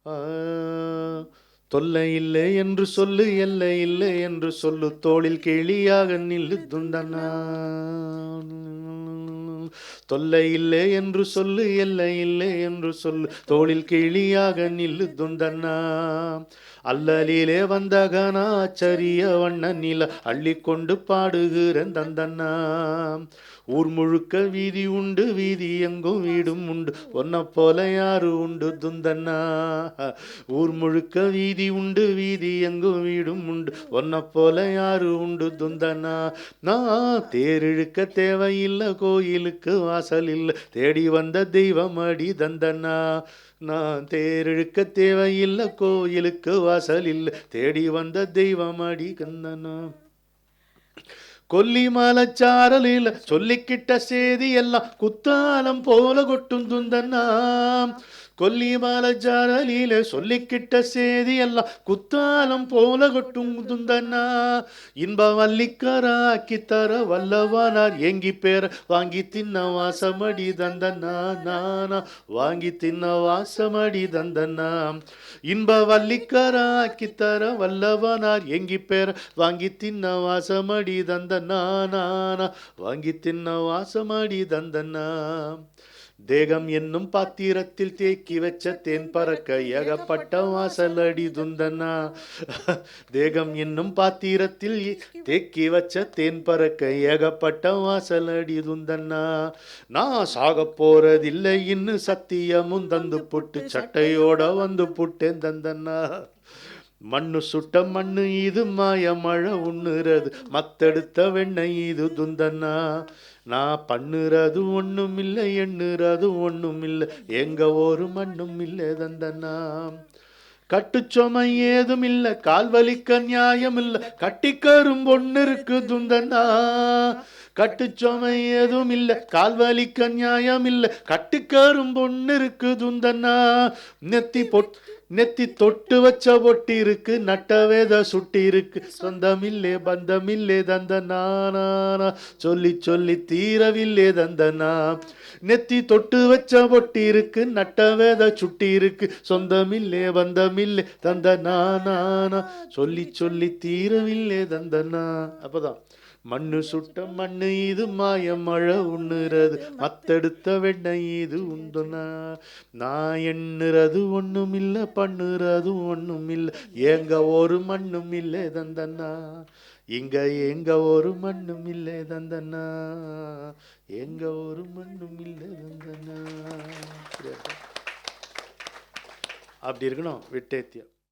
ஆ, தொல்லை இல்லை என்று சொல்லு, எல்லை இல்லை என்று சொல்லு, தோளில் கிளியாக நில்லு துந்தனா. தொல்லை இல்லை என்று சொல்லு, எல்லை இல்லை என்று சொல்லு, தோளில் கிளியாக நில்லு துந்தனா. அல்லலிலே வந்தகனா ஆச்சரிய வண்ண நில அள்ளிக்கொண்டு பாடுகிறேன் தந்தன்னா. ஊர் முழுக்க வீதி உண்டு, வீதி எங்கும் வீடும் உண்டு, ஒன்ன போல யாரு உண்டு துந்தன்னா. ஊர் முழுக்க வீதி உண்டு, வீதி எங்கும் வீடும் உண்டு, ஒன்ன போல யாரு உண்டு துந்தனா. நான் தேரிழுக்க தேவையில்லை, கோயிலுக்கு வாசல் இல்லை, தேடி வந்த தெய்வம் அடி தந்தனா. நான் தேரிழுக்க தேவையில்லை, கோயிலுக்கு வாசல் இல்லை, தேடி வந்த தெய்வம் அடி கந்தனா. கொல்லிமலச்சாரலில் சொல்லிக்கிட்ட சேதி எல்லாம் குத்தாலம் போல கொட்டும் துந்தன்னா. கொல்லிமலச்சாரலில சொல்லிக்கிட்ட சேதி எல்லாம் குத்தாலம் போல கொட்டும் துந்தன்னா. இன்ப வல்லிக்கராக்கி தர வல்லவனார் ஏங்கி பேர வாங்கி தின்ன வாசமடி தந்தன்னா. நானா வாங்கி தின்ன வாசமடி தந்தன்னா. இன்ப வல்லிக்கராக்கி தர வல்லவனார் ஏங்கி பேர வாங்கி தின்ன வாசமடி தந்தன்னா. நானா வாங்கி தின்ன வாசமடி தந்தன்னா. தேகம் என்னும் பாத்திரத்தில் தேக்கி வச்ச தேன் பறக்க ஏகப்பட்ட வாசலடி துந்தனா. தேகம் என்னும் பாத்திரத்தில் தேக்கி வச்ச தேன் பறக்க ஏகப்பட்ட வாசலடி துந்தனா. நான் சாக போறதில்லை இன்னும் சத்தியமும் தந்து புட்டு, சட்டையோட வந்து புட்டேன் தந்தனா. மண்ணு சுட்ட மண்ணு இது மாய மழை உண்ணுறது மத்தெடுத்த வெண்ணெய் இது துந்தனா. நான் பண்ணுறது ஒன்றும் இல்லை, எண்ணுறது ஒன்றும் இல்லை, எங்க ஒரு மண்ணும் இல்லை தந்தனா. கட்டுச்சொமை ஏதும் இல்லை, கால்வலிக்க நியாயம் இல்லை, கட்டிக்கரும் பொண்ணு இருக்கு துந்தனா. கட்டுச்சொமை ஏதும் இல்லை, கால்வலிக்க நியாயம் இல்லை, கட்டுக்கரும் பொண்ணு இருக்கு துந்தனா. நெத்தி தொட்டு வச்ச பொட்டி இருக்கு, நட்ட வேத சுட்டி இருக்கு, சொந்தமில்லே பந்தமில்லே தந்தனா. சொல்லி சொல்லி தீரவில்லே தந்தனா. நெத்தி தொட்டு வச்ச பொட்டி இருக்கு, நட்ட வேத சுட்டி இருக்கு, சொந்தமில்லே பந்தமில்லே தந்தனா. சொல்லி சொல்லி தீரவில்லே தந்தனா. அப்பதான் மண்ணு சுட்ட மண்ணு இது மாய மழை உண்ணுறது மத்தெடுத்த வெண்ணெய் இது உண்டுனா. நான் எண்ணுறது ஒன்றும் இல்லை, பண்ணுறது ஒன்றும் இல்லை, எங்க ஒரு மண்ணும் இல்லை தந்தனா. இங்க எங்க ஒரு மண்ணும் இல்லை தந்தனா. எங்க ஒரு மண்ணும் இல்லை தந்தனா. அப்படி இருக்கணும் விட்டேத்தியம்.